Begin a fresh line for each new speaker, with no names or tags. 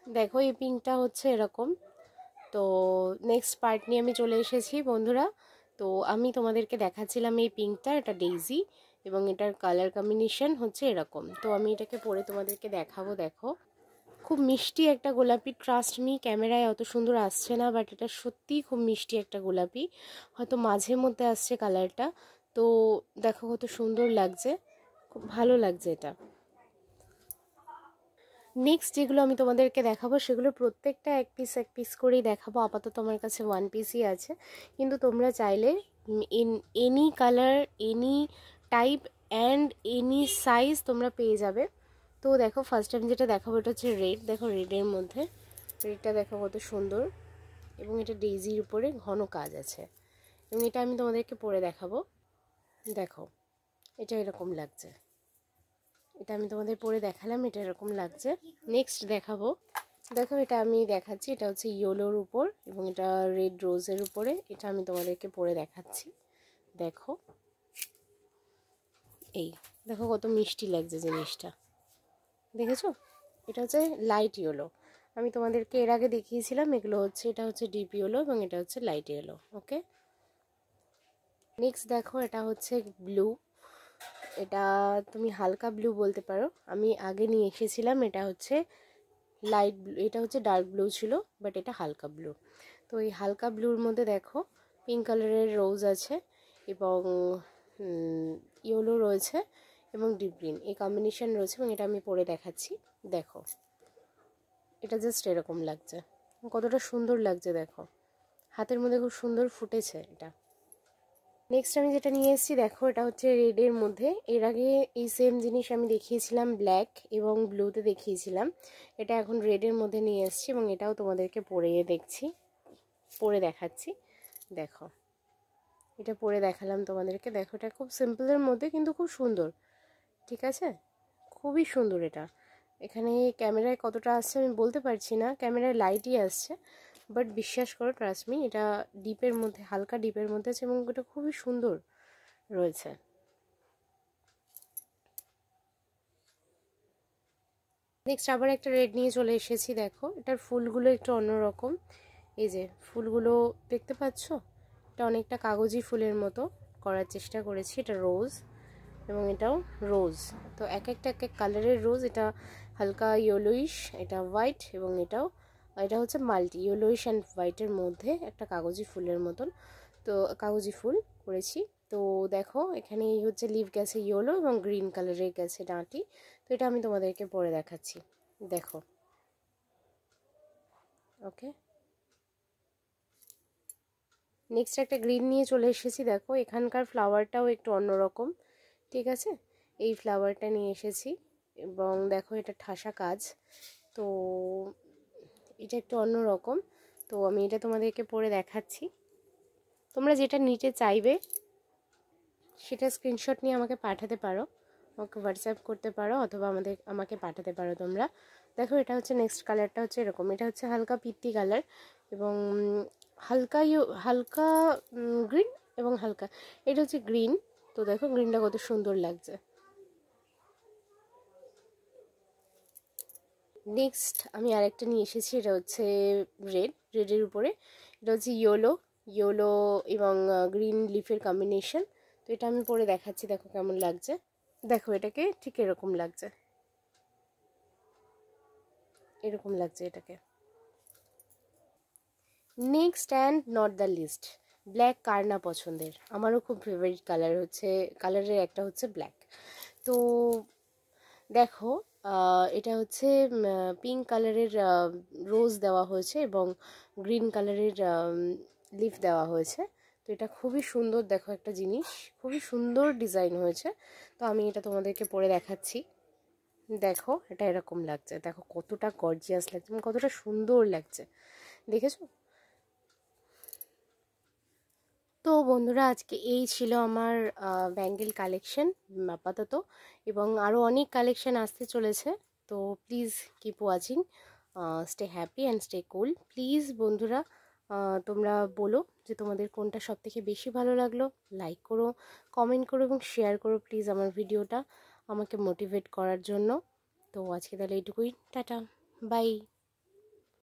দেখো এই পিঙ্কটা হচ্ছে এরকম। তো নেক্সট পার্ট নিয়ে আমি চলে এসেছি বন্ধুরা। তো আমি তোমাদেরকে দেখাচ্ছিলাম এই পিঙ্কটা, এটা ডেইজি এবং এটার কালার কম্বিনেশন হচ্ছে এরকম। তো আমি এটাকে পরে তোমাদেরকে দেখাবো। দেখো খুব মিষ্টি একটা গোলাপি, ট্রাস্ট মি, ক্যামেরায় অত সুন্দর আসছে না, বাট এটা সত্যিই খুব মিষ্টি একটা গোলাপি, হয়তো মাঝে মধ্যে আসছে কালারটা। তো দেখো কত সুন্দর লাগছে, খুব ভালো লাগছে এটা। নেক্সট যেগুলো আমি তোমাদেরকে দেখাবো সেগুলো প্রত্যেকটা এক পিস করেই দেখাবো। আপাতত আমার কাছে ওয়ান পিসই আছে, কিন্তু তোমরা চাইলে in any colour, any type and any size তোমরা পেয়ে যাবে। তো দেখো ফার্স্ট টাইম যেটা দেখাবো এটা হচ্ছে রেড। দেখো রেডের মধ্যে, রেডটা দেখো কত সুন্দর, এবং এটা ডেইজির উপরে ঘন কাজ আছে, এবং এটা আমি তোমাদেরকে পরে দেখাবো। দেখো এটা এরকম লাগছে, এটা আমি তোমাদের পরে দেখালাম, এটা এরকম লাগছে। নেক্সট দেখাবো। দেখো এটা আমি দেখাচ্ছি, এটা হচ্ছে ইয়েলোর উপর এবং এটা রেড রোজের উপরে, এটা আমি তোমাদেরকে পরে দেখাচ্ছি। দেখো এই দেখো কত মিষ্টি লাগছে জিনিসটা, দেখেছো? এটা হচ্ছে লাইট ইয়েলো, আমি তোমাদেরকে এর আগে দেখিয়েছিলাম। এগুলো হচ্ছে, এটা হচ্ছে ডিপ ইয়েলো এবং এটা হচ্ছে লাইট ইয়েলো। ওকে, নেক্সট দেখো এটা হচ্ছে ব্লু। এটা তুমি হালকা ব্লু বলতে পারো, আমি আগে নিয়ে এসেছিলাম। এটা হচ্ছে লাইট ব্লু, এটা হচ্ছে ডার্ক ব্লু ছিল, বাট এটা হালকা ব্লু। তো এই হালকা ব্লুর মধ্যে দেখো পিঙ্ক কালারের রোজ আছে এবং ইয়েলো রয়েছে এবং ডিপ গ্রিন, এই কম্বিনেশন রয়েছে, এবং এটা আমি পরে দেখাচ্ছি। দেখো এটা জাস্ট এরকম লাগছে, কতটা সুন্দর লাগছে দেখো, হাতের মধ্যে খুব সুন্দর ফুটেছে এটা। নেক্সট আমি যেটা নিয়ে এসেছি দেখো, এটা হচ্ছে রেডের মধ্যে। এর আগে এই সেম জিনিস আমি দেখিয়েছিলাম ব্ল্যাক এবং ব্লুতে দেখিয়েছিলাম, এটা এখন রেডের মধ্যে নিয়ে এসেছি এবং এটাও তোমাদেরকে পরে দেখাচ্ছি। দেখো এটা পরে দেখালাম তোমাদেরকে। দেখো এটা খুব সিম্পলের মধ্যে কিন্তু খুব সুন্দর, ঠিক আছে, খুবই সুন্দর এটা। এখানে ক্যামেরায় কতটা আসছে আমি বলতে পারছি না, ক্যামেরায় লাইটই আসছে, বাট বিশ্বাস করো, ট্রাস্ট মি, এটা ডিপের মধ্যে, হালকা ডিপের মধ্যে আছে এবং এটা খুবই সুন্দর রয়েছে। নেক্সট আবার একটা রেড নিয়ে চলে এসেছি। দেখো এটার ফুলগুলো একটু অন্যরকম, এই যে ফুলগুলো দেখতে পাচ্ছ, এটা অনেকটা কাগজি ফুলের মতো করার চেষ্টা করেছি। এটা রোজ এবং এটাও রোজ, তো এক একটা কালারের রোজ। এটা হালকা ইয়েলোইশ, এটা হোয়াইট, এবং এটা হচ্ছে মাল্টি ইয়েলোইশ অ্যান্ড হোয়াইটের মধ্যে একটা কাগজি ফুলের মতন, তো কাগজি ফুল করেছি। তো দেখো এখানে এই হচ্ছে লিভ গেছে ইয়েলো এবং গ্রিন কালারের গেছে ডাঁটি। তো এটা আমি তোমাদেরকে পরে দেখাচ্ছি। দেখো ওকে, নেক্সট একটা গ্রিন নিয়ে চলে এসেছি। দেখো এখানকার ফ্লাওয়ারটাও একটু অন্যরকম, ঠিক আছে, এই ফ্লাওয়ারটা নিয়ে এসেছি এবং দেখো এটা ঠাসা কাজ, তো এটা একটু অন্যরকম। তো আমি এটা তোমাদেরকে পরে দেখাচ্ছি। তোমরা যেটা নিতে চাইবে সেটা স্ক্রিনশট নিয়ে আমাকে পাঠাতে পারো, আমাকে হোয়াটসঅ্যাপ করতে পারো, অথবা আমাকে পাঠাতে পারো তোমরা। দেখো এটা হচ্ছে নেক্সট কালারটা হচ্ছে এরকম, এটা হচ্ছে হালকা পিত্তি কালার এবং হালকা গ্রিন এবং হালকা, এটা হচ্ছে গ্রিন। তো দেখো গ্রিনটা কত সুন্দর লাগছে। নেক্সট আমি আরেকটা নিয়ে এসেছি, এটা হচ্ছে রেডের উপরে, এটা হচ্ছে ইয়েলো এবং গ্রিন লিফের কম্বিনেশন। তো এটা আমি পরে দেখাচ্ছি, দেখো কেমন লাগছে। দেখো এটাকে ঠিক এরকম লাগছে, এরকম লাগছে এটাকে। Next and not the least, black car না পছন্দের, আমারও খুব ফেভারিট কালার হচ্ছে, কালারের একটা হচ্ছে ব্ল্যাক। তো দেখো এটা হচ্ছে পিঙ্ক কালারের রোজ দেওয়া হয়েছে এবং গ্রিন কালারের লিফ দেওয়া হয়েছে। তো এটা খুবই সুন্দর, দেখো একটা জিনিস, খুবই সুন্দর ডিজাইন হয়েছে। তো আমি এটা তোমাদেরকে পরে দেখাচ্ছি। দেখো এটা এরকম লাগছে, দেখো কতটা গর্জিয়াস লাগছে, কতটা সুন্দর লাগছে, দেখেছো? তো বন্ধুরা আজকে এই ছিল আমার ব্যাঙ্গেল কালেকশন আপাতত, এবং আরও অনেক কালেকশন আসতে চলেছে। তো please keep watching, stay happy and stay cool. Please বন্ধুরা তোমরা বলো যে তোমাদের কোনটা সব থেকে বেশি ভালো লাগলো, লাইক করো, কমেন্ট করো এবং শেয়ার করো প্লিজ আমার ভিডিওটা, আমাকে মোটিভেট করার জন্য। তো আজকে তাহলে এইটুকুই, টাটা, বাই।